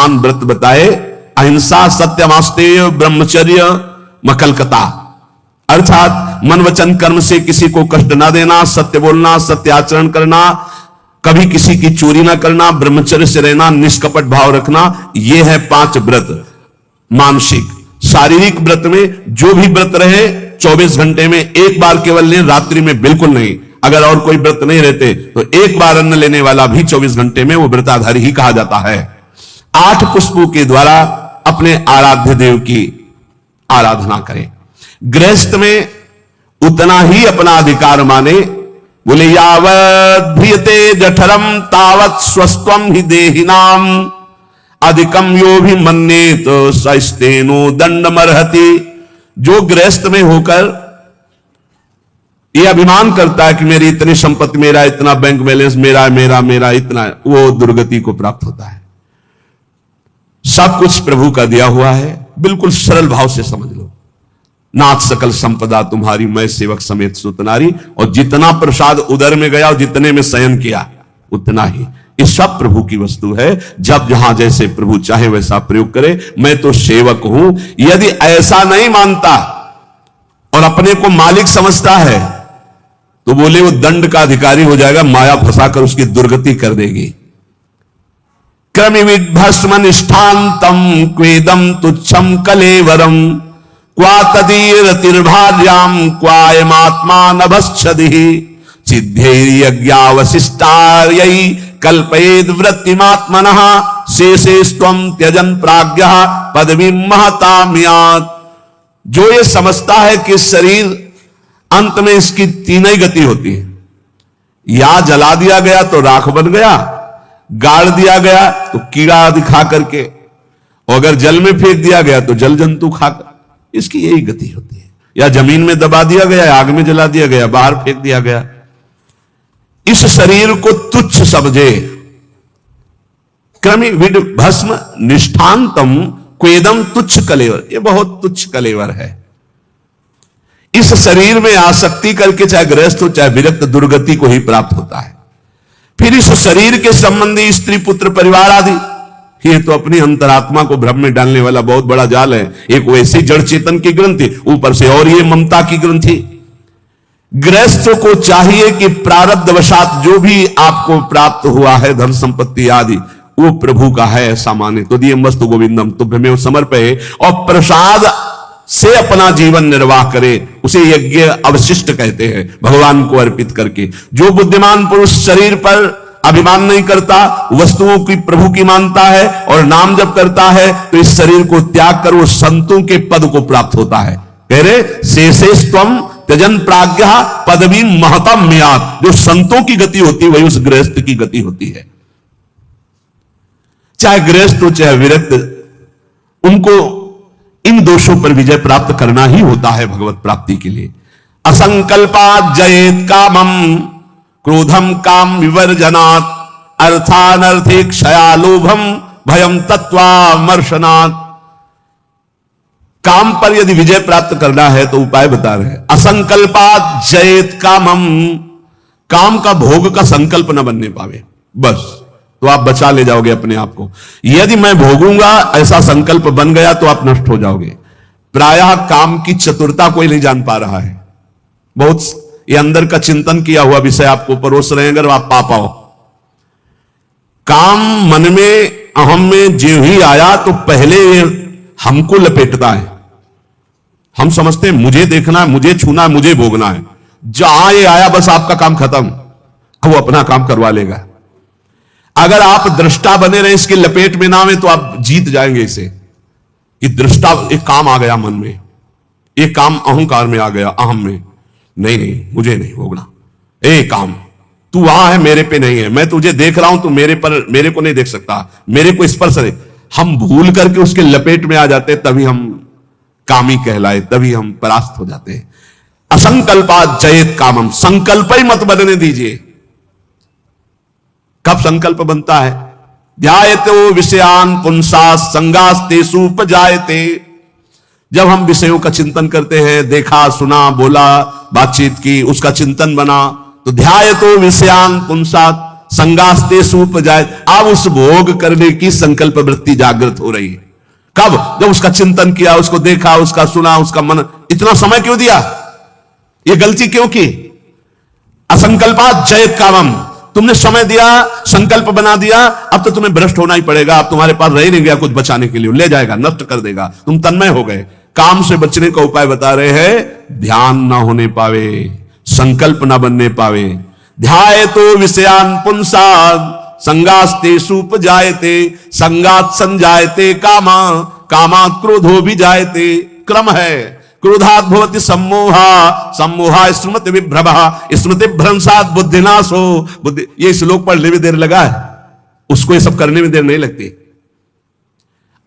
महान व्रत बताए, अहिंसा, सत्यमास्तेय, ब्रह्मचर्य, मकलकता, अर्थात मन वचन कर्म से किसी को कष्ट ना देना, सत्य बोलना, सत्य आचरण करना, कभी किसी की चोरी ना करना, ब्रह्मचर्य से रहना, निष्कपट भाव रखना। यह है 5 व्रत। मानसिक, शारीरिक व्रत में जो भी व्रत रहे 24 घंटे में एक बार केवल लें, रात्रि में बिल्कुल नहीं। अगर और कोई व्रत नहीं रहते तो एक बार अन्न लेने वाला भी 24 घंटे में वो व्रताधारी ही कहा जाता है। 8 पुष्पों के द्वारा अपने आराध्य देव की आराधना करें। गृहस्थ में उतना ही अपना अधिकार माने। बोले यावत् भियते जठरम तावत् स्वस्त्वम हि देहिनाम अधिकम यो भी मन्नेत सस्तेनो दंडमर्हति। जो गृहस्थ में होकर यह अभिमान करता है कि मेरी इतनी संपत्ति, मेरा इतना बैंक बैलेंस, मेरा इतना, वो दुर्गति को प्राप्त होता है। सब कुछ प्रभु का दिया हुआ है, बिल्कुल सरल भाव से समझ लो। नाथ सकल संपदा तुम्हारी, मैं सेवक समेत सुतनारी। और जितना प्रसाद उदर में गया और जितने में शयन किया उतना ही, ये सब प्रभु की वस्तु है। जब जहां जैसे प्रभु चाहे वैसा प्रयोग करे। मैं तो सेवक हूं। यदि ऐसा नहीं मानता और अपने को मालिक समझता है तो बोले वो दंड का अधिकारी हो जाएगा, माया फंसाकर उसकी दुर्गति कर देगी। क्रमिविद भस्म निष्ठांतम क्वेदम तुच्छम कलेवरम क्वा तदीरतिर्भार्याम क्वायमात्मा नभश्छदि सिद्धेर्यज्ञावशिष्टायै कल्पयेद वृत्तिमात्मनः शेषेस्त्वं त्यजन प्राज्ञः पदवीं महताम्यात्। जो ये समझता है कि शरीर अंत में इसकी 3 ही गति होती है, या जला दिया गया तो राख बन गया, गाड़ दिया गया तो कीड़ा आदि खा करके, और अगर जल में फेंक दिया गया तो जल जंतु खाकर, इसकी यही गति होती है। या जमीन में दबा दिया गया, आग में जला दिया गया, बाहर फेंक दिया गया। इस शरीर को तुच्छ समझे। क्रमि विड भस्म निष्ठांतम क्वेदम तुच्छ कलेवर, ये बहुत तुच्छ कलेवर है। इस शरीर में आसक्ति करके चाहे गृहस्थ हो चाहे विरक्त, दुर्गति को ही प्राप्त होता है। फिर इस शरीर के संबंधी स्त्री पुत्र परिवार आदि, ये तो अपनी अंतरात्मा को भ्रम में डालने वाला बहुत बड़ा जाल है। एक वैसी जड़ चेतन की ग्रंथि, ऊपर से और ये ममता की ग्रंथि। गृहस्थ को चाहिए कि प्रारब्धवशात जो भी आपको प्राप्त हुआ है धन संपत्ति आदि, वो प्रभु का है ऐसा माने। तो दिए मस्तु गोविंदम तुभ्यमेव समर्पये, और प्रसाद से अपना जीवन निर्वाह करे। उसे यज्ञ अवशिष्ट कहते हैं, भगवान को अर्पित करके। जो बुद्धिमान पुरुष शरीर पर अभिमान नहीं करता, वस्तुओं की प्रभु की मानता है और नाम जप करता है, तो इस शरीर को त्याग कर वो संतों के पद को प्राप्त होता है। कह रहे शेषेस्त्वं त्यजन प्राज्ञः पदवीं महताम्यात्। जो संतों की गति होती है वही उस गृहस्थ की गति होती है। चाहे गृहस्थ हो चाहे विरक्त, उनको इन दोषों पर विजय प्राप्त करना ही होता है भगवत प्राप्ति के लिए। असंकल्पात् जयेत कामम क्रोधम काम विवर्जनात् अर्थानर्थे क्षया लोभम भयम तत्वामर्शनात्। काम पर यदि विजय प्राप्त करना है तो उपाय बता रहे हैं। असंकल्पात् जयेत कामम, काम का भोग का संकल्प न बनने पावे, बस तो आप बचा ले जाओगे अपने आप को। यदि मैं भोगूंगा ऐसा संकल्प बन गया तो आप नष्ट हो जाओगे। प्रायः काम की चतुरता कोई नहीं जान पा रहा है। बहुत ये अंदर का चिंतन किया हुआ विषय आपको परोस रहे हैं, अगर आप पा पाओ। काम मन में अहम में जो ही आया तो पहले हमको लपेटता है। हम समझते हैं मुझे देखना है, मुझे छूना है, मुझे भोगना है। जहां ये आया बस आपका काम खत्म, वो अपना काम करवा लेगा। अगर आप दृष्टा बने रहे, इसके लपेट में ना आए, तो आप जीत जाएंगे इसे। कि दृष्टा, एक काम आ गया मन में, एक काम अहंकार में आ गया, अहम में, नहीं मुझे नहीं भोगना। ए काम, तू वहां है, मेरे पे नहीं है, मैं तुझे देख रहा हूं, तू मेरे को नहीं देख सकता, मेरे को स्पर्श नहीं। हम भूल करके उसके लपेट में आ जाते, तभी हम कामी कहलाए, तभी हम परास्त हो जाते हैं। असंकल्पात् जयेत कामम, संकल्प ही मत बनने दीजिए। कब संकल्प बनता है? ध्यायते विषयान पुंसा संगास्तेषु उपजायते। जब हम विषयों का चिंतन करते हैं, देखा सुना बोला बातचीत की, उसका चिंतन बना, तो ध्यायतो विषयान पुंसा संगास्ते सुपजाए। अब उस भोग करने की संकल्प वृत्ति जागृत हो रही है। कब? जब उसका चिंतन किया, उसको देखा, उसका सुना, उसका मन। इतना समय क्यों दिया? ये गलती क्यों की? असंकल्पात जयत कामम। तुमने समय दिया, संकल्प बना दिया, अब तो तुम्हें भ्रष्ट होना ही पड़ेगा। अब तुम्हारे पास रह नहीं गया कुछ बचाने के लिए, ले जाएगा, नष्ट कर देगा। तुम तन्मय हो गए। काम से बचने का उपाय बता रहे हैं, ध्यान ना होने पावे, संकल्प ना बनने पावे। ध्याये तो विषयान पुंसाद संगास्ते सुपजायते संगात संजायते कामा कामात क्रोधो भी जायते। क्रम है, क्रोधात भवति सम्मोहा सम्मोहा स्मृति विभ्रमः स्मृति भ्रंशात बुद्धिनाशो। बुद्धि, ये श्लोक पढ़ने में देर लगा है, उसको ये सब करने में देर नहीं लगती।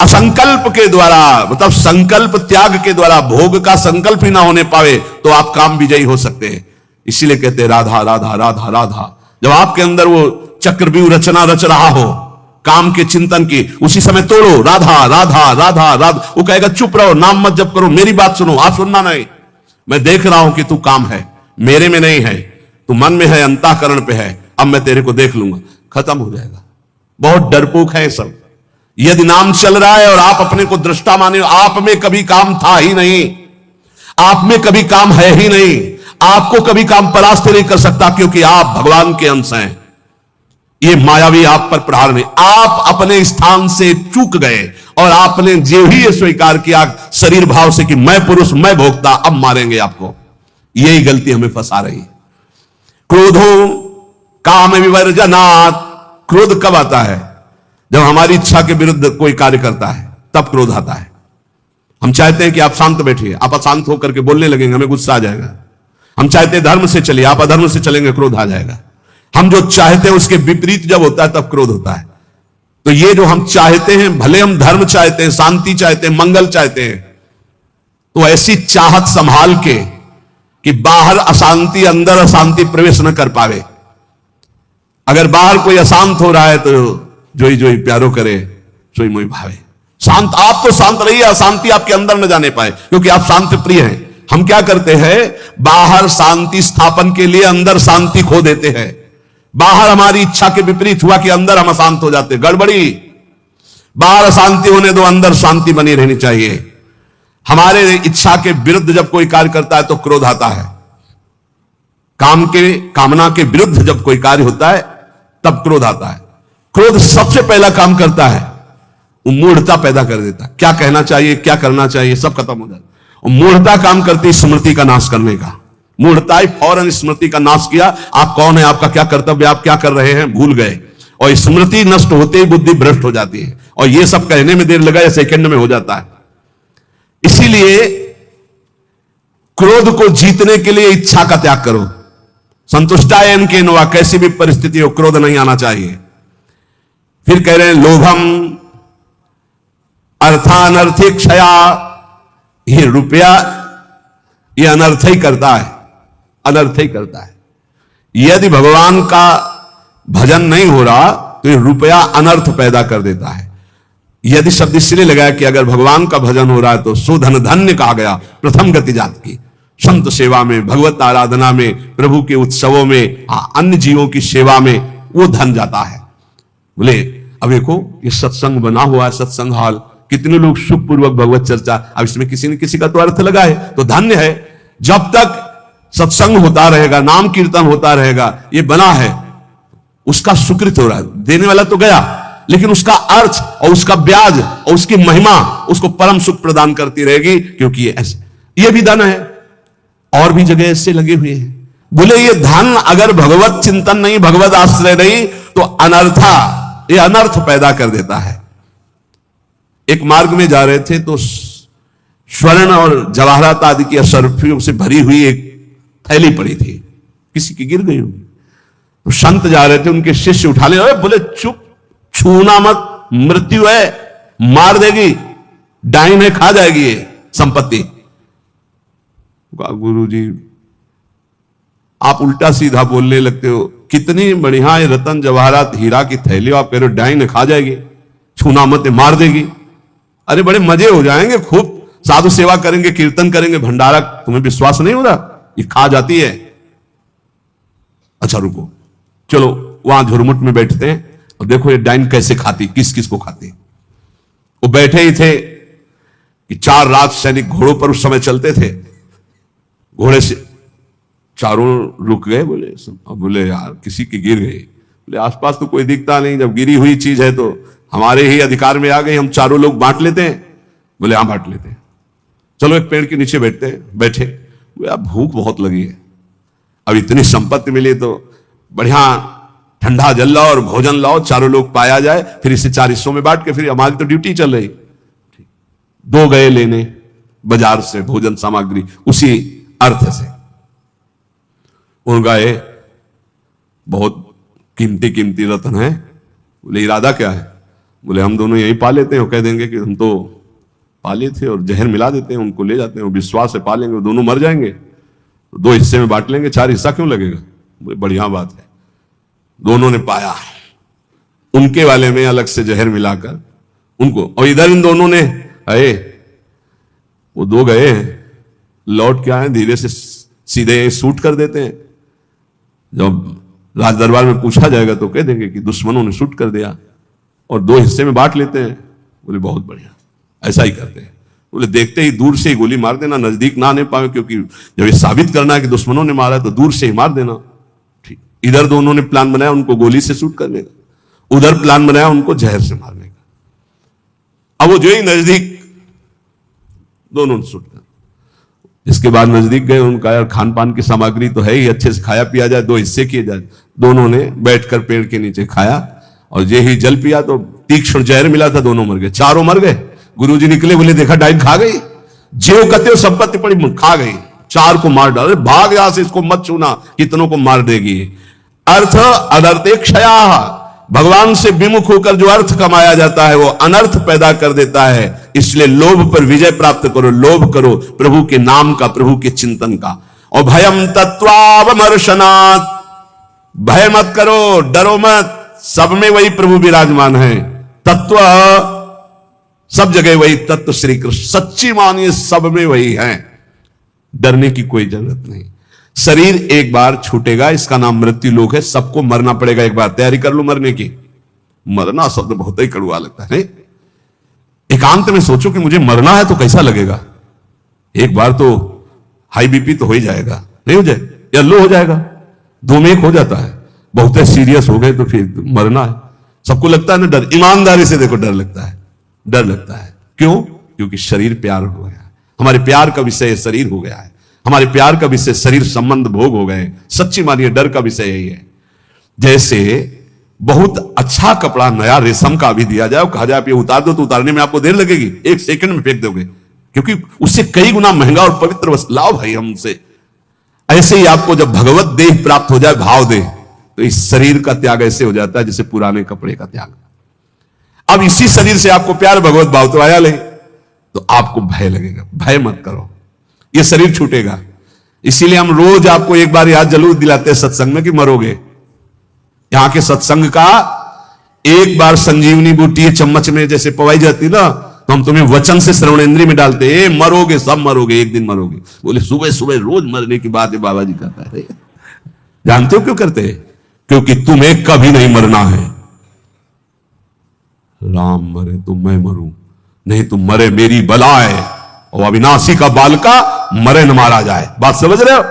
असंकल्प के द्वारा, मतलब संकल्प त्याग के द्वारा, भोग का संकल्प ही ना होने पावे तो आप काम विजयी हो सकते हैं। इसीलिए कहते हैं राधा राधा राधा राधा। जब आपके अंदर वो चक्रव्यूह रचना रच रहा हो काम के चिंतन की, उसी समय तोड़ो राधा राधा राधा राधा। वो कहेगा चुप रहो, नाम मत जप करो, मेरी बात सुनो। आप सुनना नहीं, मैं देख रहा हूं कि तू काम है, मेरे में नहीं है, तू मन में है, अंतःकरण पे है, अब मैं तेरे को देख लूंगा। खत्म हो जाएगा। बहुत डरपोक है सब। यदि नाम चल रहा है और आप अपने को दृष्टा माने, आप में कभी काम था ही नहीं, आप में कभी काम है ही नहीं, आपको कभी काम परास्त नहीं कर सकता, क्योंकि आप भगवान के अंश हैं। ये मायावी आप पर प्रहार नहीं, आप अपने स्थान से चूक गए और आपने जो ही ये स्वीकार किया शरीर भाव से कि मैं पुरुष, मैं भोक्ता, अब मारेंगे आपको। यही गलती हमें फंसा रही है। क्रोधो काम विवर्जनात्। क्रोध कब आता है? जब हमारी इच्छा के विरुद्ध कोई कार्य करता है, तब क्रोध आता है। हम चाहते हैं कि आप शांत बैठिए, आप अशांत होकर के बोलने लगेंगे, हमें गुस्सा आ जाएगा। हम चाहते हैं धर्म से चलिए, आप अधर्म से चलेंगे, क्रोध आ जाएगा। हम जो चाहते हैं उसके विपरीत जब होता है तब क्रोध होता है। तो ये जो हम चाहते हैं, भले हम धर्म चाहते हैं, शांति चाहते हैं, मंगल चाहते हैं, तो ऐसी चाहत संभाल के कि बाहर अशांति, अंदर अशांति प्रवेश न कर पावे। अगर बाहर कोई अशांत हो रहा है तो जोई जोई प्यारो करे सोई मोई भावे। शांत, आप तो शांत रहिए, अशांति आपके अंदर न जाने पाए, क्योंकि आप शांति प्रिय हैं। हम क्या करते हैं? बाहर शांति स्थापन के लिए अंदर शांति खो देते हैं। बाहर हमारी इच्छा के विपरीत हुआ कि अंदर हम अशांत हो जाते। गड़बड़ी। बाहर अशांति होने दो, अंदर शांति बनी रहनी चाहिए। हमारे इच्छा के विरुद्ध जब कोई कार्य करता है तो क्रोध आता है। कामना के विरुद्ध जब कोई कार्य होता है तब क्रोध आता है। क्रोध सबसे पहला काम करता है, वो मूढ़ता पैदा कर देता है। क्या कहना चाहिए, क्या करना चाहिए, सब खत्म हो जाता है। मूढ़ता काम करती है स्मृति का नाश करने का। मूढ़ता ही फौरन स्मृति का नाश किया। आप कौन है, आपका क्या कर्तव्य, आप क्या कर रहे हैं, भूल गए। और स्मृति नष्ट होते ही बुद्धि भ्रष्ट हो जाती है। और ये सब कहने में देर लगा या सेकंड में हो जाता है। इसीलिए क्रोध को जीतने के लिए इच्छा का त्याग करो। संतुष्टायन के नवा, कैसी भी परिस्थिति हो क्रोध नहीं आना चाहिए। फिर कह रहे हैं लोभम अर्थानर्थी क्षया। ये रुपया ये अनर्थ ही करता है, अनर्थ ही करता है। यदि भगवान का भजन नहीं हो रहा तो ये रुपया अनर्थ पैदा कर देता है। यदि शब्द इसलिए लगाया कि अगर भगवान का भजन हो रहा है तो सुधन धन्य कहा गया। प्रथम गति जात की संत सेवा में, भगवत आराधना में, प्रभु के उत्सवों में, अन्य जीवों की सेवा में वो धन जाता है। बोले अब देखो ये सत्संग बना हुआ है, सत्संग हॉल, कितने लोग सुखपूर्वक भगवत चर्चा, अब इसमें किसी न किसी का तो अर्थ लगा है, तो धन्य है। जब तक सत्संग होता रहेगा, नाम कीर्तन होता रहेगा, ये बना है, उसका सुकृत हो रहा है। देने वाला तो गया, लेकिन उसका अर्थ और उसका ब्याज और उसकी महिमा उसको परम सुख प्रदान करती रहेगी, क्योंकि ये ऐसे, ये भी धन है। और भी जगह ऐसे लगे हुए हैं। बोले ये धन अगर भगवत चिंतन नहीं, भगवत आश्रय नहीं, तो अनर्था, ये अनर्थ पैदा कर देता है। एक मार्ग में जा रहे थे तो स्वर्ण और जवाहरात आदि की असरफियों से भरी हुई एक थैली पड़ी थी, किसी की गिर गई होगी। तो संत जा रहे थे, उनके शिष्य उठा ले, बोले चुप, छूना मत, मृत्यु है, मार देगी, डाइन है, खा जाएगी ये संपत्ति। गुरु जी आप उल्टा सीधा बोलने लगते हो, कितनी बढ़िया है रतन जवाहरात हीरा की थैली, आप कह रहे हो डाइन खा जाएगी, छूना मत, मार देगी। अरे बड़े मजे हो जाएंगे, खूब साधु सेवा करेंगे, कीर्तन करेंगे, भंडारा, तुम्हें विश्वास नहीं हो रहा, ये खा जाती है। अच्छा रुको, चलो वहां झुरमुट में बैठते हैं और देखो ये डाइन कैसे खाती, किस किस को खाती। वो बैठे ही थे कि 4 राज सैनिक घोड़ों पर उस समय चलते थे, घोड़े से चारों रुक गए। बोले यार किसी की गिर गई। बोले आसपास तो कोई दिखता नहीं, जब गिरी हुई चीज है तो हमारे ही अधिकार में आ गई, हम चारों लोग बांट लेते हैं। बोले हाँ बांट लेते हैं, चलो एक पेड़ के नीचे बैठते हैं। बैठे, बोले भूख बहुत लगी है, अब इतनी संपत्ति मिली तो बढ़िया ठंडा जल लाओ और भोजन लाओ, चारों लोग पाया जाए, फिर इसे 4 हिस्सों में बांट के फिर हमारी तो ड्यूटी चल रही। 2 गए लेने बाजार से भोजन सामग्री उसी अर्थ से। उन गए, बहुत कीमती कीमती रत्न है। बोले इरादा क्या है? बोले हम दोनों यही पा लेते हैं, और कह देंगे कि हम तो पाले थे और जहर मिला देते हैं, उनको ले जाते हैं, विश्वास से पा लेंगे, दोनों मर जाएंगे, तो 2 हिस्से में बांट लेंगे, 4 हिस्सा क्यों लगेगा? बोले बढ़िया बात है। दोनों ने पाया, उनके वाले में अलग से जहर मिलाकर उनको, और इधर इन दोनों ने आए, वो 2 गए लौट के आए, धीरे से सीधे शूट कर देते हैं। जब राज दरबार में पूछा जाएगा तो कह देंगे कि दुश्मनों ने शूट कर दिया, और 2 हिस्से में बांट लेते हैं। बोले बहुत बढ़िया, ऐसा ही करते हैं। बोले देखते ही दूर से ही गोली मार देना, नजदीक ना आने पाए, क्योंकि जब ये साबित करना है कि दुश्मनों ने मारा है तो दूर से ही मार देना। ठीक, इधर दोनों ने प्लान बनाया उनको गोली से शूट करने का, उधर प्लान बनाया उनको जहर से मारने का। अब वो जो ही नजदीक, दोनों ने शूट कर, इसके बाद नजदीक गए, उनका यार खान पान की सामग्री तो है ही, अच्छे से खाया पिया जाए, 2 हिस्से किए जाए। दोनों ने बैठकर पेड़ के नीचे खाया, और ये ही जल पिया तो तीक्ष्ण जहर मिला था, दोनों मर गए, चारों मर गए। गुरुजी निकले, बोले देखा डाइन खा गई, जेव कते संपत्ति पड़ी खा गई, 4 को मार डाले, भाग यहां से, इसको मत छूना, कितनों को मार देगी। अर्थ अनर्थे क्षया, भगवान से विमुख होकर जो अर्थ कमाया जाता है वो अनर्थ पैदा कर देता है। इसलिए लोभ पर विजय प्राप्त करो, लोभ करो प्रभु के नाम का, प्रभु के चिंतन का। और भयम तत्वावमर्शनात्, भय मत करो, डरो मत, सब में वही प्रभु विराजमान है। तत्व सब जगह वही तत्व श्री कृष्ण, सच्ची मानिए सब में वही है, डरने की कोई जरूरत नहीं। शरीर एक बार छूटेगा, इसका नाम मृत्यु लोक है, सबको मरना पड़ेगा एक बार, तैयारी कर लो मरने की। मरना शब्द बहुत ही कड़वा लगता है। एकांत में सोचो कि मुझे मरना है तो कैसा लगेगा। एक बार तो हाई बीपी तो हो ही जाएगा, नहीं हो जाए, या लो हो जाएगा, 2 में 1 हो जाता है। बहुत सीरियस हो गए तो फिर मरना है, सबको लगता है ना डर। ईमानदारी से देखो, डर लगता है, डर लगता है। क्यों? क्योंकि शरीर प्यार हो गया है, हमारे प्यार का विषय शरीर हो गया है, हमारे प्यार का विषय शरीर संबंध भोग हो गए। सच्ची मानिए डर का विषय यही है। जैसे बहुत अच्छा कपड़ा नया रेशम का अभी दिया जाए, कहा जाए आप ये उतार दो, तो उतारने में आपको देर लगेगी, 1 सेकंड में फेंक दोगे, क्योंकि उससे कई गुना महंगा और पवित्र वस्त्र लाओ भाई हमसे। ऐसे ही आपको जब भगवत देह प्राप्त हो जाए, भाव देह, तो इस शरीर का त्याग ऐसे हो जाता है जैसे पुराने कपड़े का त्याग। अब इसी शरीर से आपको प्यार भगवत भाव तो आया ले, तो आपको भय लगेगा। भय मत करो, ये शरीर छूटेगा। इसीलिए हम रोज आपको एक बार याद जरूर दिलाते हैं सत्संग में कि मरोगे। यहां के सत्संग का एक बार संजीवनी बूटी चम्मच में जैसे पवाई जाती ना, तो हम तुम्हें वचन से श्रवणेंद्रिय में डालते, ए मरोगे, सब मरोगे, एक दिन मरोगे। बोले सुबह सुबह रोज मरने की बात है बाबा जी कहता है। जानते हो क्यों करते हैं? क्योंकि तुम्हें कभी नहीं मरना है। राम मरे तो मैं मरूं, नहीं तुम मरे मेरी बलाए, और अविनाशी का बालका मरे न मारा जाए। बात समझ रहे हो?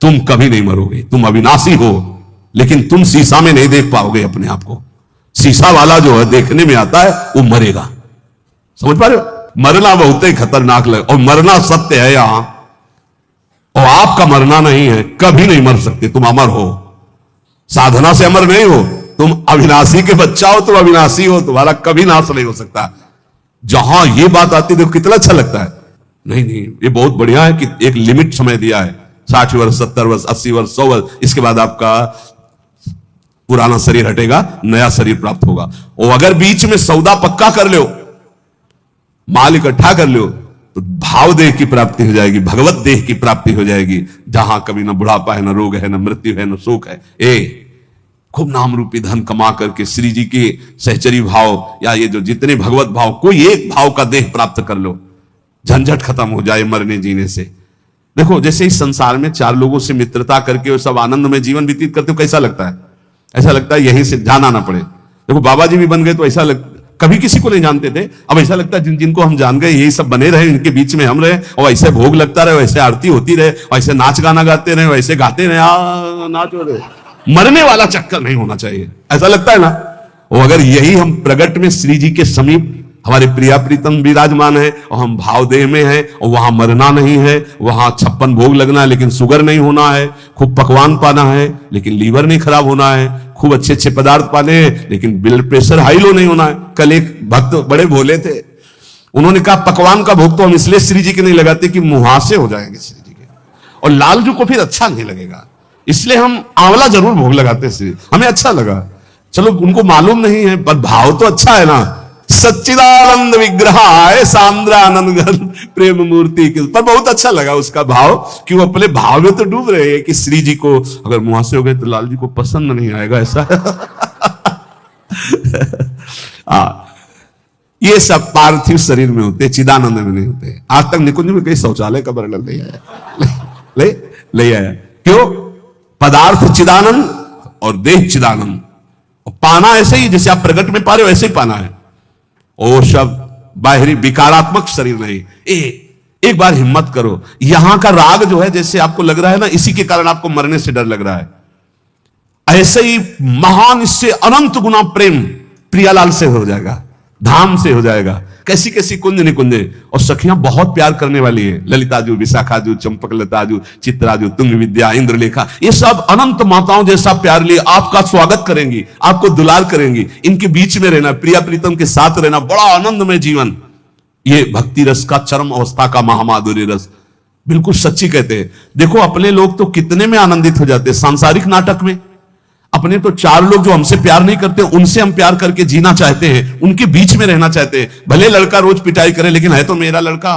तुम कभी नहीं मरोगे, तुम अविनाशी हो, लेकिन तुम शीशा में नहीं देख पाओगे अपने आप को। शीशा वाला जो है देखने में आता है, वो मरेगा। समझ पा रहे हो? मरना बहुत ही खतरनाक लगे, और मरना सत्य है यहां, और आपका मरना नहीं है, कभी नहीं मर सकते, तुम अमर हो। साधना से अमर नहीं हो, तुम अविनाशी के बच्चा हो, तुम अविनाशी हो, तुम्हारा कभी नाश नहीं हो सकता। जहां ये बात आती है, कितना अच्छा लगता है। नहीं नहीं, ये बहुत बढ़िया है कि एक लिमिट समय दिया है, 60 वर्ष, 70 वर्ष, 80 वर्ष, 100 वर्ष, इसके बाद आपका पुराना शरीर हटेगा, नया शरीर प्राप्त होगा। और अगर बीच में सौदा पक्का कर लो, माल इकट्ठा कर लो, तो भाव देह की प्राप्ति हो जाएगी, भगवत देह की प्राप्ति हो जाएगी, जहां कभी ना बुढ़ापा है, ना रोग है, ना मृत्यु है, ना शोक है। खूब नाम रूपी धन कमा करके श्री जी के सहचरी भाव, या ये जो जितने भगवत भाव, कोई एक भाव का देह प्राप्त कर लो, झंझट खत्म हो जाए मरने जीने से। देखो जैसे इस संसार में 4 लोगों से मित्रता करके वो सब आनंद में जीवन व्यतीत करते हो, कैसा लगता है? ऐसा लगता है यहीं से जाना ना पड़े। देखो बाबा जी भी बन गए तो ऐसा कभी किसी को नहीं जानते थे, अब ऐसा लगता है जिनको हम जान गए यही सब बने रहे, इनके बीच में हम रहे, और ऐसे भोग लगता रहे, वैसे आरती होती रहे, वैसे नाच गाना गाते रहे, वैसे गाते रहे, नाच हो रहे। मरने वाला चक्कर नहीं होना चाहिए, ऐसा लगता है ना। और अगर यही हम प्रगट में श्री जी के समीप हमारे प्रिया प्रीतम विराजमान है और हम भावदेह में हैं और वहां मरना नहीं है, वहां 56 भोग लगना है लेकिन शुगर नहीं होना है, खूब पकवान पाना है लेकिन लीवर नहीं खराब होना है, खूब अच्छे अच्छे पदार्थ पाने हैं लेकिन ब्लड प्रेशर हाई लो नहीं होना है। कल एक भक्त बड़े भोले थे, उन्होंने कहा पकवान का भोग तो हम इसलिए श्री जी के नहीं लगाते कि मुहासे हो जाएंगे श्री जी के, और लालजू को फिर अच्छा नहीं लगेगा, इसलिए हम आंवला जरूर भोग लगाते श्री, हमें अच्छा लगा। चलो उनको मालूम नहीं है पर भाव तो अच्छा है ना। सच्चिदानंद विग्रहाय सांद्रानंद घन प्रेम मूर्ति के, पर बहुत अच्छा लगा उसका भाव कि वो अपने भाव में तो डूब रहे हैं कि श्री जी को अगर मुहासे हो गए तो लाल जी को पसंद नहीं आएगा, ऐसा ये सब पार्थिव शरीर में होते, चिदानंद में नहीं होते। आज तक निकुंज में कहीं शौचालय का वर्णन नहीं आया, ले आया क्यों? पदार्थ चिदानंद और देह चिदानंद, पाना ऐसे ही जैसे आप प्रगट में पा रहे हो ऐसे ही पाना है, और शब्द बाहरी विकारात्मक शरीर नहीं। एक बार हिम्मत करो, यहां का राग जो है जैसे आपको लग रहा है ना, इसी के कारण आपको मरने से डर लग रहा है, ऐसे ही महान इससे अनंत गुना प्रेम प्रियालाल से हो जाएगा, धाम से हो जाएगा। कैसी कैसी कुंज निकुंजे, और सखियां बहुत प्यार करने वाली है, ललिताजू, विशाखाजू, चंपकलताजू, चित्राजू, तुंग विद्या, इंद्रलेखा, ये सब अनंत माताओं जैसा प्यार लिए आपका स्वागत करेंगी, आपको दुलार करेंगी। इनके बीच में रहना, प्रिया प्रीतम के साथ रहना, बड़ा आनंदमय जीवन, ये भक्ति रस का चरम अवस्था का महामाधुर्य रस। बिल्कुल सच्ची कहते हैं। देखो अपने लोग तो कितने में आनंदित हो जाते हैं सांसारिक नाटक में, अपने तो 4 लोग जो हमसे प्यार नहीं करते उनसे हम प्यार करके जीना चाहते हैं, उनके बीच में रहना चाहते हैं। भले लड़का रोज पिटाई करे लेकिन है तो मेरा लड़का,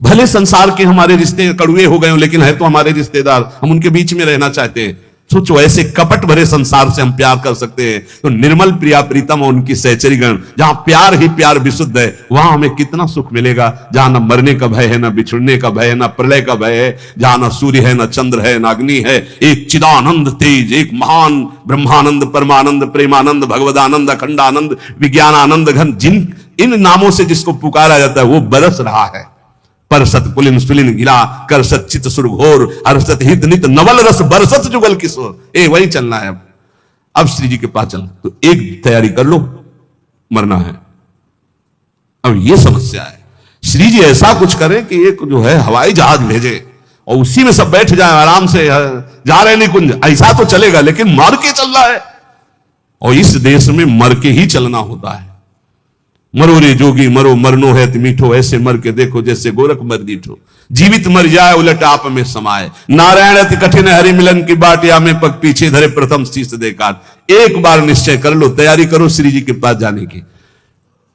भले संसार के हमारे रिश्ते कड़ुए हो गए हो लेकिन है तो हमारे रिश्तेदार, हम उनके बीच में रहना चाहते हैं। सोचो ऐसे कपट भरे संसार से हम प्यार कर सकते हैं तो निर्मल प्रिया प्रीतम और उनकी सहचरीगण, जहां प्यार ही प्यार विशुद्ध है, वहां हमें कितना सुख मिलेगा। जहां ना मरने का भय है, ना बिछुड़ने का भय है, ना प्रलय का भय है, जहां ना सूर्य है, ना चंद्र है, ना अग्नि है, एक चिदानंद तेज, एक महान ब्रह्मानंद, परमानंद, प्रेमानंद, भगवदानंद, अखंडानंद, विज्ञानानंद घन, जिन इन नामों से जिसको पुकारा जाता है वो बरस रहा है। परसत पुलिन सुलिन गिला करसत चित सुर घोर हर्षत हित नित नवल रस बरसत जुगल किशोर। वही चलना है। अब श्री जी के पास चलना, तो एक तैयारी कर लो, मरना है। अब ये समस्या है, श्री जी ऐसा कुछ करें कि एक जो है हवाई जहाज भेजे और उसी में सब बैठ जाए आराम से, जा रहे निकुंज, ऐसा तो चलेगा लेकिन मर के चल रहा है। और इस देश में मर के ही चलना होता है। मरो रे जोगी मरो, मरनो है मीठो, ऐसे मर के देखो जैसे गोरख मर दीठो। जीवित मर जाए उलट आप में समाये, नारायण अति कठिन हरि मिलन की बाटिया में पग पीछे धरे प्रथम शीश दे काट। एक बार निश्चय कर लो, तैयारी करो श्री जी के पास जाने की।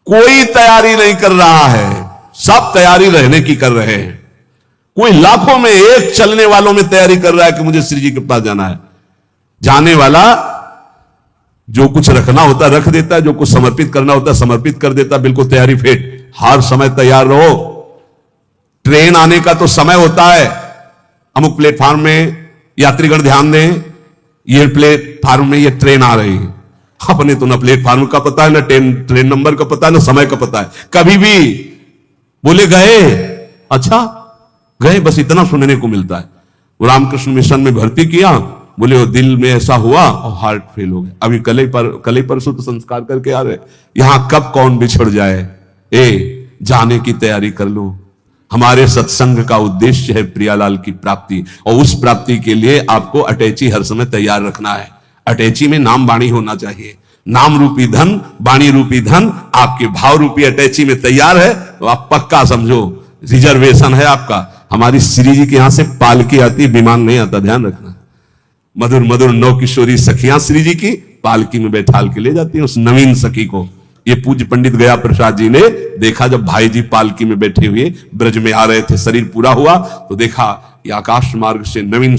कोई तैयारी नहीं कर रहा है, सब तैयारी रहने की कर रहे हैं। कोई लाखों में एक चलने वालों में तैयारी कर रहा है कि मुझे श्री जी के पास जाना है। जाने वाला जो कुछ रखना होता रख देता है, जो कुछ समर्पित करना होता समर्पित कर देता, बिल्कुल तैयारी फिट, हर समय तैयार रहो। ट्रेन आने का तो समय होता है, अमुक प्लेटफार्म में यात्रीगण ध्यान दें, ये प्लेटफार्म में ये ट्रेन आ रही है। अपने तो ना प्लेटफार्म का पता है, ना ट्रेन नंबर का पता है, ना समय का पता है। कभी भी बोले गए, अच्छा गए, बस इतना सुनने को मिलता है। रामकृष्ण मिशन में भर्ती किया, बोले वो दिल में ऐसा हुआ और हार्ट फेल हो गया। अभी कल ही परसों तो संस्कार करके आ रहे। यहां कब कौन बिछड़ जाए, जाने की तैयारी कर लो। हमारे सत्संग का उद्देश्य है प्रियालाल की प्राप्ति, और उस प्राप्ति के लिए आपको अटैची हर समय तैयार रखना है। अटैची में नाम वाणी होना चाहिए। नाम रूपी धन, वाणी रूपी धन आपके भाव रूपी अटैची में तैयार है तो आप पक्का समझो रिजर्वेशन है आपका। हमारी श्री जी के यहां से पालकी आती, विमान नहीं आता, ध्यान रखना। मधुर मधुर नौ किशोरी सखियां श्री जी की पालकी में बैठाल के ले जाती हैं उस नवीन सखी को। ये पूज्य पंडित गया प्रसाद जी ने देखा, जब भाई जी पालकी में बैठे हुए ब्रज में आ रहे थे, शरीर पूरा हुआ तो देखा ये आकाश मार्ग से नवीन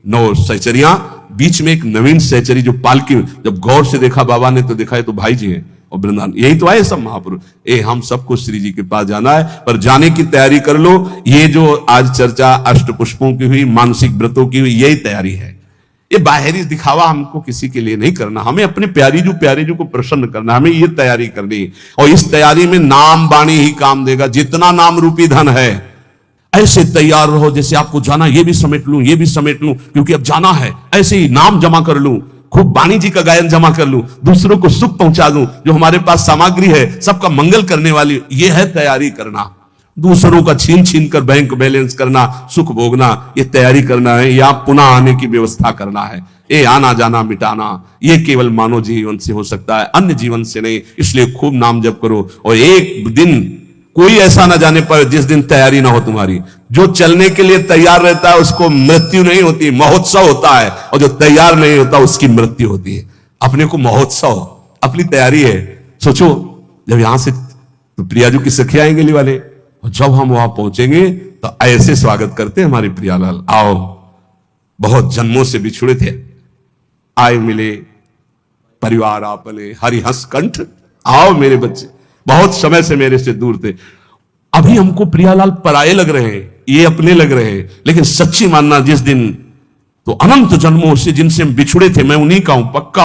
9 सहचरियां, बीच में एक नवीन सहचरी जो पालकी में, जब गौर से देखा बाबा ने तो देखा ये तो भाई जी हैं और वृंदावन, यही तो आए सब महापुरुष। हम सबको श्री जी के पास जाना है, पर जाने की तैयारी कर लो। ये जो आज चर्चा अष्ट पुष्पों की हुई, मानसिक व्रतों की हुई, यही तैयारी है। ये बाहरी दिखावा हमको किसी के लिए नहीं करना, हमें अपने प्यारी जो को प्रसन्न करना, हमें ये तैयारी करनी। और इस तैयारी में नाम वाणी ही काम देगा, जितना नाम रूपी धन है ऐसे तैयार रहो जैसे आपको जाना, ये भी समेट लूं ये भी समेट लूं क्योंकि अब जाना है, ऐसे ही नाम जमा कर लूं, खूब वाणी जी का गायन जमा कर लूं, दूसरों को सुख पहुंचा दूं, जो हमारे पास सामग्री है सबका मंगल करने वाली, ये है तैयारी करना। दूसरों का छीन छीन कर बैंक बैलेंस करना, सुख भोगना, ये तैयारी करना है, या पुनः आने की व्यवस्था करना है। ये आना जाना मिटाना ये केवल मानव जीवन से हो सकता है, अन्य जीवन से नहीं। इसलिए खूब नाम जप करो, और एक दिन कोई ऐसा ना जाने पर जिस दिन तैयारी ना हो तुम्हारी। जो चलने के लिए तैयार रहता है उसको मृत्यु नहीं होती, महोत्सव होता है, और जो तैयार नहीं होता उसकी मृत्यु होती है। अपने को महोत्सव, अपनी तैयारी है। सोचो जब यहां से तो प्रियाजू की सखी आएंगे ली वाले, और जब हम वहां पहुंचेंगे तो ऐसे स्वागत करते हैं हमारे प्रियालाल, आओ बहुत जन्मों से बिछुड़े थे, आए मिले परिवार आपले हरिहंस कंठ, आओ मेरे बच्चे, बहुत समय से मेरे से दूर थे। अभी हमको प्रियालाल पराये लग रहे हैं, ये अपने लग रहे हैं, लेकिन सच्ची मानना जिस दिन तो अनंत जन्मों से जिनसे हम बिछुड़े थे, मैं उन्हीं का हूं पक्का।